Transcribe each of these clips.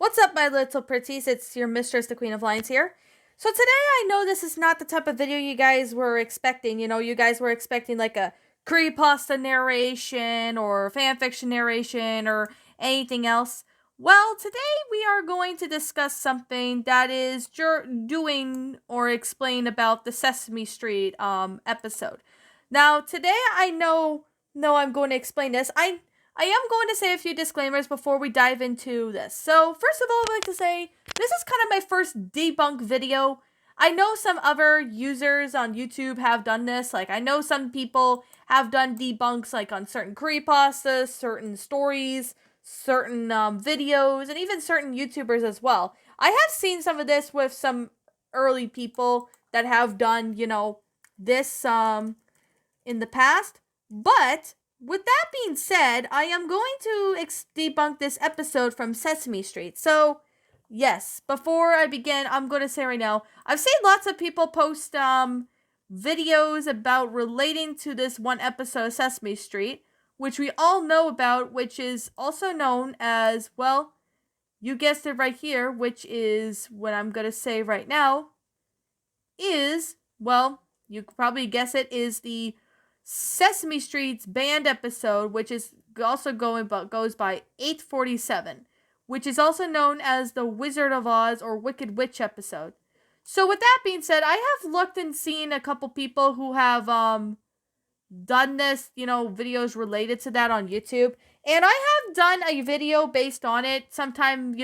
What's up, my little pretties? It's your mistress, the Queen of Lions here. So today I know this is not the type of video you guys were expecting. You guys were expecting like a creepypasta narration or fanfiction narration or anything else. Well, today we are going to discuss something that is doing or explain about the Sesame Street episode. Now, today I know I'm going to explain this. I am going to say a few disclaimers before we dive into this. So, first of all, I'd like to say this is kind of my first debunk video. I know some other users on YouTube have done this. Like, I know some people have done debunks, like, on certain creepypastas, certain stories, certain videos, and even certain YouTubers as well. I have seen some of this with some early people that have done, this in the past, but with that being said, I am going to debunk this episode from Sesame Street. So, yes, before I begin, I'm going to say right now, I've seen lots of people post videos about relating to this one episode of Sesame Street, which we all know about, which is also known as, well, you guessed it right here, which is what I'm going to say right now, is, well, you could probably guess it, is the Sesame Street's band episode, which is also goes by 847, which is also known as the Wizard of Oz or Wicked Witch episode. So with that being said, I have looked and seen a couple people who have done this, videos related to that on YouTube, and I have done a video based on it sometime,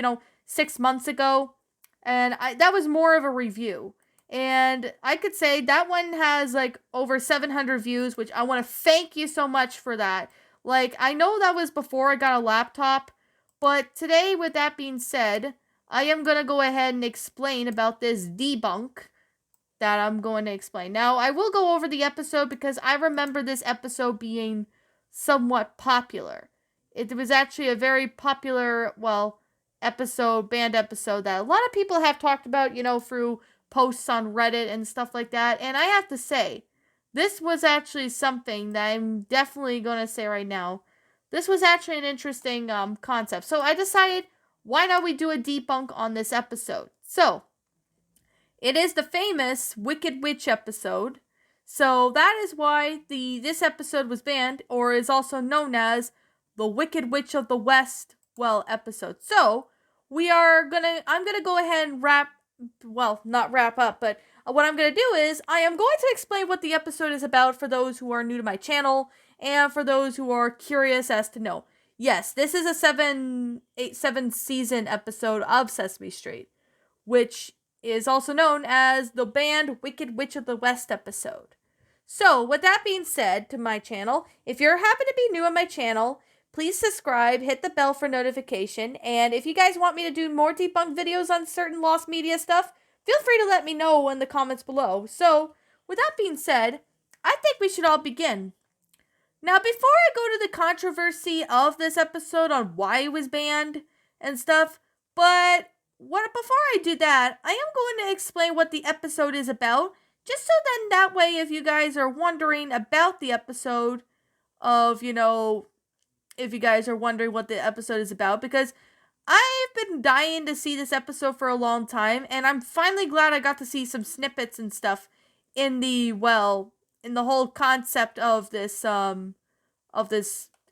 6 months ago, and that was more of a review. And I could say that one has like over 700 views, which I want to thank you so much for that. Like, I know that was before I got a laptop, but today, with that being said, I am going to go ahead and explain about this debunk that I'm going to explain. Now, I will go over the episode because I remember this episode being somewhat popular. It was actually a very popular, band episode that a lot of people have talked about, through posts on Reddit and stuff like that. And I have to say, this was actually something that I'm definitely going to say right now. This was actually an interesting concept. So I decided, why not we do a debunk on this episode? So, it is the famous Wicked Witch episode. So that is why this episode was banned, or is also known as the Wicked Witch of the West, episode. So, I'm gonna go ahead and not wrap up, but what I'm going to do is I am going to explain what the episode is about for those who are new to my channel and for those who are curious as to know. Yes, this is a 7 season episode of Sesame Street, which is also known as the banned Wicked Witch of the West episode. So, with that being said to my channel, if you're happen to be new on my channel, please subscribe, hit the bell for notification, and if you guys want me to do more debunk videos on certain lost media stuff, feel free to let me know in the comments below. So, with that being said, I think we should all begin. Now, before I go to the controversy of this episode on why it was banned and stuff, before I do that, I am going to explain what the episode is about, just so then that way if you guys are wondering about the episode of, if you guys are wondering what the episode is about, because I've been dying to see this episode for a long time, and I'm finally glad I got to see some snippets and stuff in the whole concept of this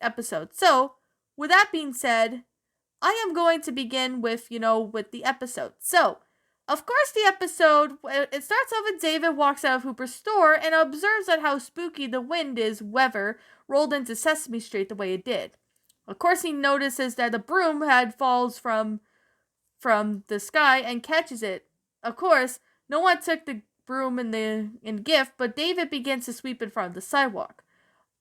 episode. So, with that being said, I am going to begin with the episode. So, of course, the episode, it starts off with David walks out of Hooper's store and observes at how spooky the wind is weather rolled into Sesame Street the way it did. Of course, he notices that the broom falls from the sky and catches it. Of course, no one took the broom in gift, but David begins to sweep in front of the sidewalk.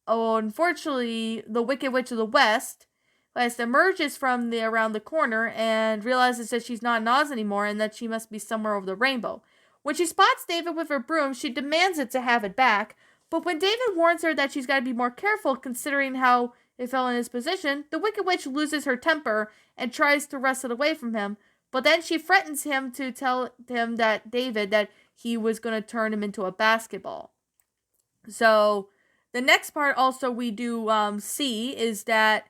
Oh, unfortunately, the Wicked Witch of the West emerges from around the corner and realizes that she's not in Oz anymore and that she must be somewhere over the rainbow. When she spots David with her broom, she demands to have it back, but when David warns her that she's got to be more careful considering how it fell in his position, the Wicked Witch loses her temper and tries to wrest it away from him, but then she threatens him to tell him that he was going to turn him into a basketball. So, the next part also we do see is that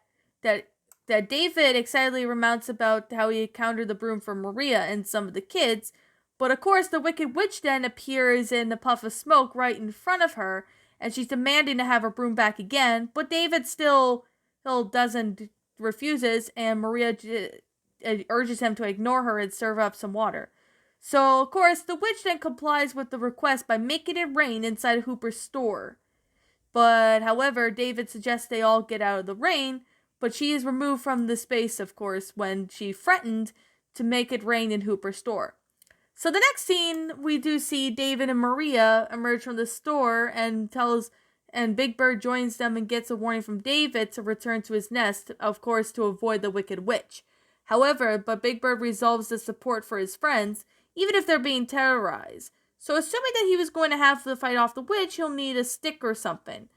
that David excitedly recounts about how he encountered the broom for Maria and some of the kids. But of course, the Wicked Witch then appears in a puff of smoke right in front of her, and she's demanding to have her broom back again. But David still doesn't refuses, and Maria urges him to ignore her and serve up some water. So, of course, the witch then complies with the request by making it rain inside Hooper's store. But, however, David suggests they all get out of the rain, but she is removed from the space, of course, when she threatened to make it rain in Hooper's store. So the next scene, we do see David and Maria emerge from the store and Big Bird joins them and gets a warning from David to return to his nest, of course, to avoid the Wicked Witch. However, Big Bird resolves the support for his friends, even if they're being terrorized. So assuming that he was going to have to fight off the witch, he'll need a stick or something.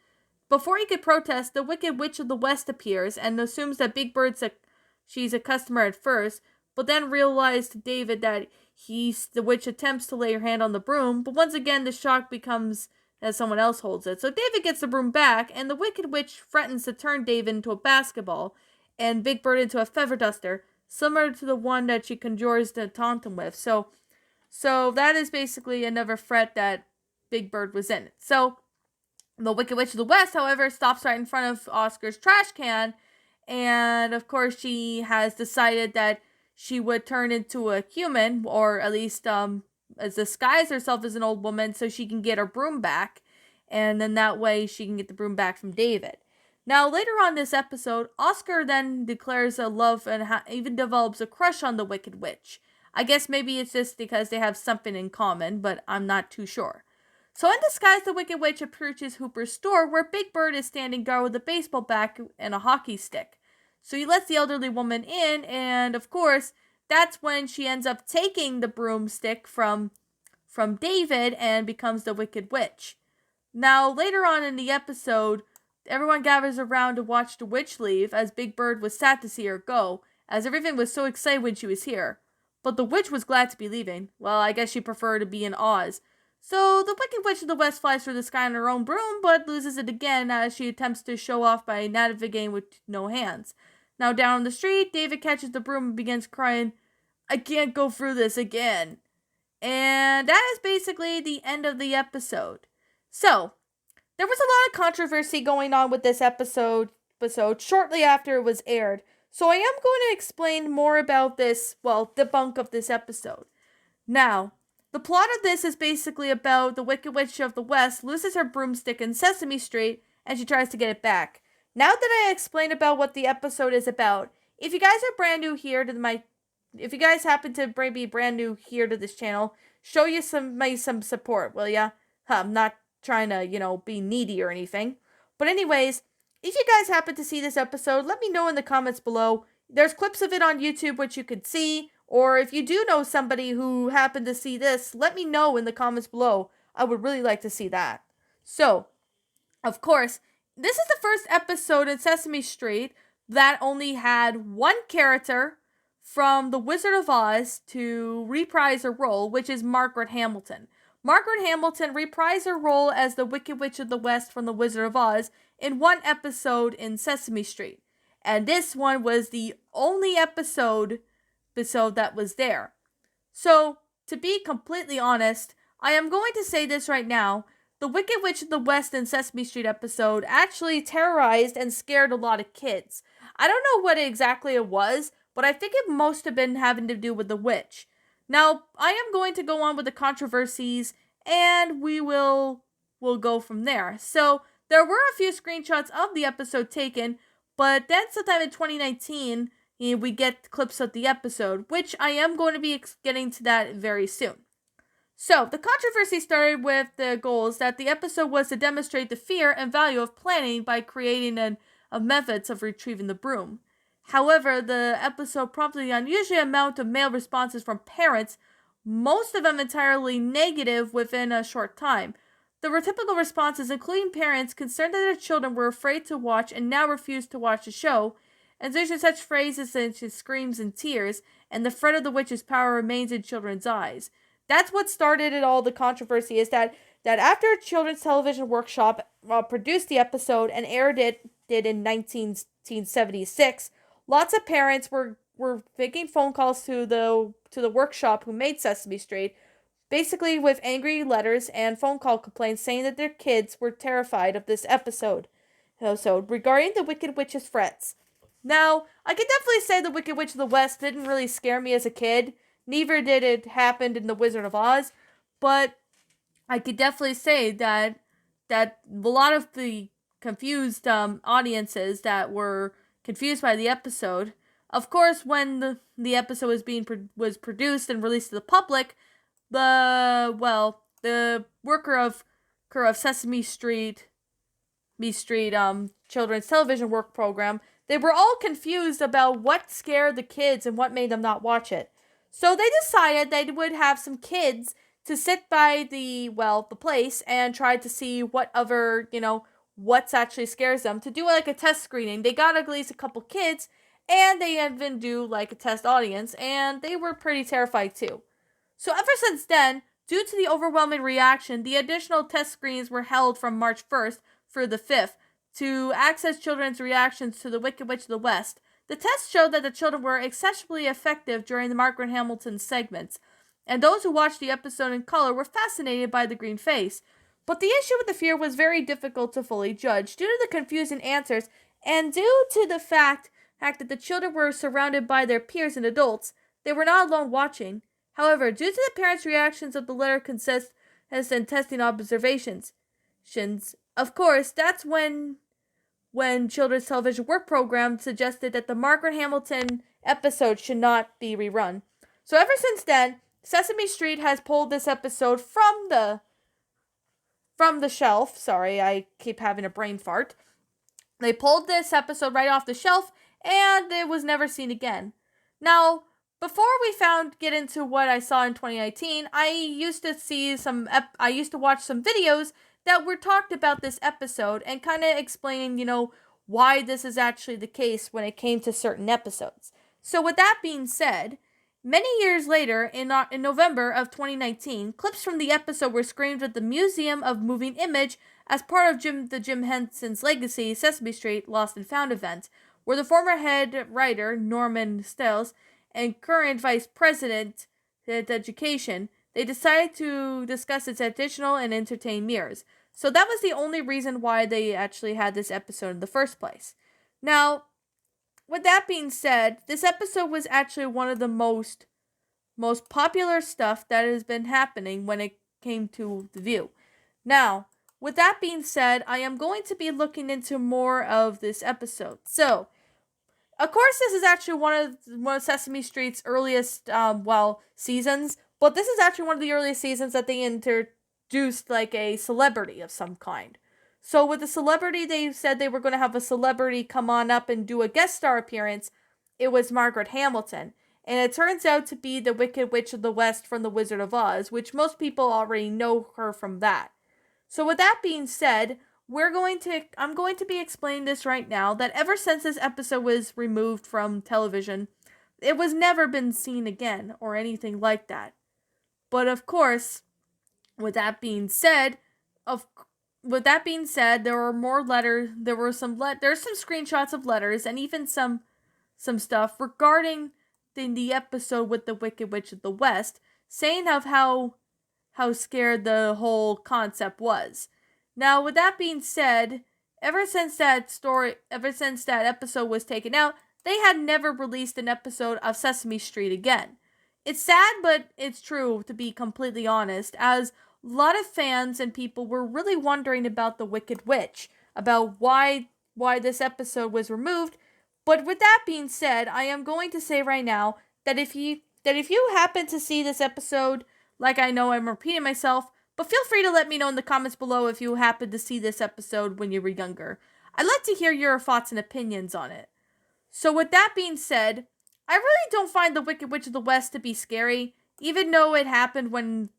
Before he could protest, the Wicked Witch of the West appears and assumes that Big Bird's she's a customer at first, but then realizes to David that the witch attempts to lay her hand on the broom, but once again the shock becomes as someone else holds it. So David gets the broom back, and the Wicked Witch threatens to turn David into a basketball and Big Bird into a feather duster, similar to the one that she conjures to taunt him with. So that is basically another threat that Big Bird was in. So the Wicked Witch of the West, however, stops right in front of Oscar's trash can, and of course she has decided that she would turn into a human, or at least disguise herself as an old woman so she can get her broom back, and then that way she can get the broom back from David. Now, later on this episode, Oscar then declares a love and even develops a crush on the Wicked Witch. I guess maybe it's just because they have something in common, but I'm not too sure. So in disguise, the Wicked Witch approaches Hooper's store, where Big Bird is standing guard with a baseball bat and a hockey stick. So he lets the elderly woman in, and of course, that's when she ends up taking the broomstick from David and becomes the Wicked Witch. Now, later on in the episode, everyone gathers around to watch the witch leave, as Big Bird was sad to see her go, as everything was so excited when she was here. But the witch was glad to be leaving. Well, I guess she preferred to be in Oz. So the Wicked Witch of the West flies through the sky on her own broom, but loses it again as she attempts to show off by navigating with no hands. Now down the street, David catches the broom and begins crying, "I can't go through this again." And that is basically the end of the episode. So, there was a lot of controversy going on with this episode shortly after it was aired. So I am going to explain more about this, debunk of this episode. Now, the plot of this is basically about the Wicked Witch of the West loses her broomstick in Sesame Street, and she tries to get it back. Now that I explained about what the episode is about, if you guys are brand new here to if you guys happen to be brand new here to this channel, show you some support, will ya? I'm not trying to, be needy or anything. But anyways, if you guys happen to see this episode, let me know in the comments below. There's clips of it on YouTube which you could see. Or if you do know somebody who happened to see this, let me know in the comments below. I would really like to see that. So, of course, this is the first episode in Sesame Street that only had one character from The Wizard of Oz to reprise her role, which is Margaret Hamilton. Margaret Hamilton reprised her role as the Wicked Witch of the West from The Wizard of Oz in one episode in Sesame Street. And this one was the only episode that was there. So, to be completely honest, I am going to say this right now. The Wicked Witch of the West in Sesame Street episode actually terrorized and scared a lot of kids. I don't know what exactly it was, but I think it must have been having to do with the witch. Now, I am going to go on with the controversies, and we will go from there. So, there were a few screenshots of the episode taken, but then sometime in 2019, we get clips of the episode, which I am going to be getting to that very soon. So, the controversy started with the goals that the episode was to demonstrate the fear and value of planning by creating methods of retrieving the broom. However, the episode prompted the unusual amount of mail responses from parents, most of them entirely negative within a short time. There were typical responses, including parents concerned that their children were afraid to watch and now refuse to watch the show, and there's such phrases such as screams and tears, and the threat of the witch's power remains in children's eyes. That's what started it all, the controversy, is that after Children's Television Workshop produced the episode and aired it in 1976, lots of parents were making phone calls to the workshop who made Sesame Street, basically with angry letters and phone call complaints saying that their kids were terrified of this episode regarding the Wicked Witch's threats. Now, I can definitely say the Wicked Witch of the West didn't really scare me as a kid. Neither did it happen in The Wizard of Oz, but I could definitely say that a lot of the confused audiences that were confused by the episode, of course, when the episode was produced and released to the public, the worker of Sesame Street children's television work program, they were all confused about what scared the kids and what made them not watch it. So they decided they would have some kids to sit by the place and try to see what other, what's actually scares them, to do like a test screening. They got at least a couple kids, and they even do like a test audience, and they were pretty terrified too. So ever since then, due to the overwhelming reaction, the additional test screenings were held from March 1st through the 5th to access children's reactions to the Wicked Witch of the West. The tests showed that the children were exceptionally effective during the Margaret Hamilton segments, and those who watched the episode in color were fascinated by the green face. But the issue with the fear was very difficult to fully judge due to the confusing answers and due to the fact that the children were surrounded by their peers and adults. They were not alone watching. However, due to the parents' reactions of the letter consists in testing observations. Of course, that's when children's television work program suggested that the Margaret Hamilton episode should not be rerun. So ever since then, Sesame Street has pulled this episode from the shelf. Sorry, I keep having a brain fart. They pulled this episode right off the shelf, and it was never seen again. Now, before we get into what I saw in 2019, I used to watch some videos that were talked about this episode and kind of explaining, why this is actually the case when it came to certain episodes. So with that being said, many years later, in November of 2019, clips from the episode were screened at the Museum of Moving Image as part of Jim Henson's Legacy Sesame Street Lost and Found event, where the former head writer, Norman Stiles, and current vice president of education, they decided to discuss its additional and entertain mirrors. So that was the only reason why they actually had this episode in the first place. Now, with that being said, this episode was actually one of the most popular stuff that has been happening when it came to The View. Now, with that being said, I am going to be looking into more of this episode. So, of course, this is actually one of Sesame Street's earliest, seasons. But this is actually one of the earliest seasons that they introduced like a celebrity of some kind. So with the celebrity, they said they were going to have a celebrity come on up and do a guest star appearance. It was Margaret Hamilton. And it turns out to be the Wicked Witch of the West from The Wizard of Oz, which most people already know her from that. So with that being said, I'm going to be explaining this right now, that ever since this episode was removed from television, it was never been seen again or anything like that. But of course, with that being said, there were more letters. There's some screenshots of letters and even some stuff regarding the episode with the Wicked Witch of the West, saying of how scared the whole concept was. Now, with that being said, ever since that episode was taken out, they had never released an episode of Sesame Street again. It's sad, but it's true, to be completely honest, as a lot of fans and people were really wondering about the Wicked Witch, about why this episode was removed. But with that being said, I am going to say right now that if you happen to see this episode, like I know I'm repeating myself, but feel free to let me know in the comments below if you happen to see this episode when you were younger. I'd like to hear your thoughts and opinions on it. So with that being said, I really don't find the Wicked Witch of the West to be scary, even though it happened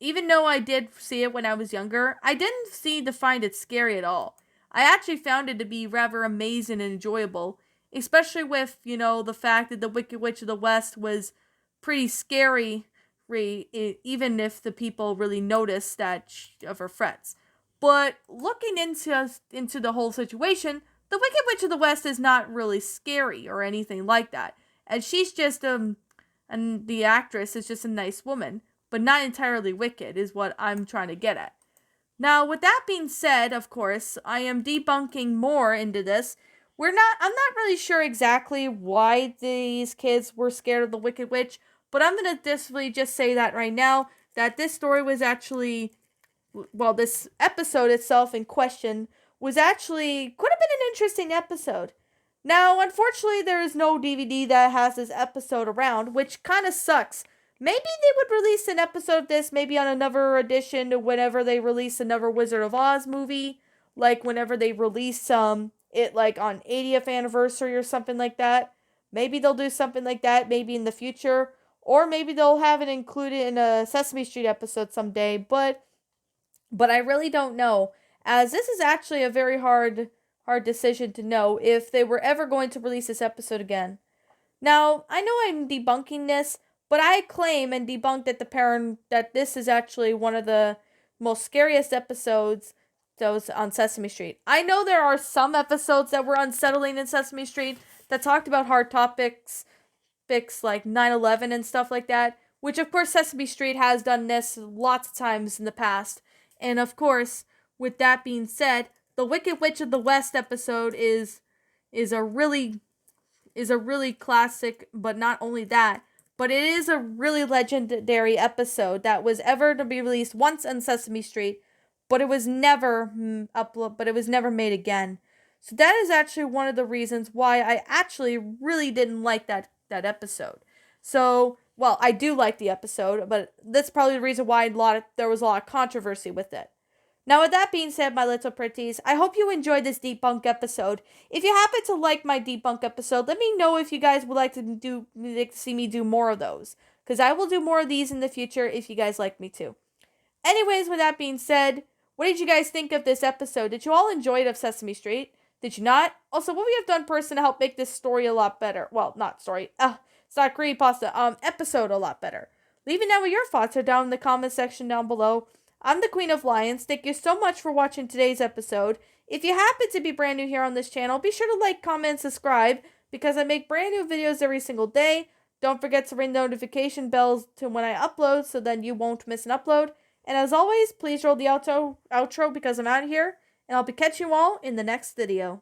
even though I did see it when I was younger, I didn't find it scary at all. I actually found it to be rather amazing and enjoyable, especially with, the fact that the Wicked Witch of the West was pretty scary, even if the people really noticed of her threats. But looking into the whole situation, the Wicked Witch of the West is not really scary or anything like that. And she's just, and the actress is just a nice woman, but not entirely wicked, is what I'm trying to get at. Now, with that being said, of course, I am debunking more into this. I'm not really sure exactly why these kids were scared of the Wicked Witch, but I'm going to just say that right now, that this story was actually, well, this episode itself in question could have been an interesting episode. Now, unfortunately, there is no DVD that has this episode around, which kind of sucks. Maybe they would release an episode of this, maybe on another edition, whenever they release another Wizard of Oz movie, like whenever they release it like on 80th anniversary or something like that. Maybe they'll do something like that, maybe in the future, or maybe they'll have it included in a Sesame Street episode someday. But I really don't know, as this is actually a very hard decision to know if they were ever going to release this episode again. Now, I know I'm debunking this, but I claim and debunk that this is actually one of the most scariest episodes those on Sesame Street. I know there are some episodes that were unsettling in Sesame Street that talked about hard topics like 9/11 and stuff like that, which of course Sesame Street has done this lots of times in the past. And of course, with that being said, the Wicked Witch of the West episode is a really classic, but not only that, but it is a really legendary episode that was ever to be released once on Sesame Street, but it was never made again. So that is actually one of the reasons why I actually really didn't like that episode. So, well, I do like the episode, but that's probably the reason why there was a lot of controversy with it. Now, with that being said, my little pretties, I hope you enjoyed this debunk episode. If you happen to like my debunk episode, let me know if you guys would like to see me do more of those, because I will do more of these in the future if you guys like me to. Anyways, with that being said, what did you guys think of this episode? Did you all enjoy it of Sesame Street? Did you not? Also, what would you have done person to help make this story a lot better? Well, not story. It's not creepypasta. Episode a lot better. Leave me know what your thoughts are down in the comment section down below. I'm the Queen of Lions. Thank you so much for watching today's episode. If you happen to be brand new here on this channel, be sure to like, comment, and subscribe, because I make brand new videos every single day. Don't forget to ring notification bells to when I upload, so then you won't miss an upload. And as always, please roll the outro because I'm out of here, and I'll be catching you all in the next video.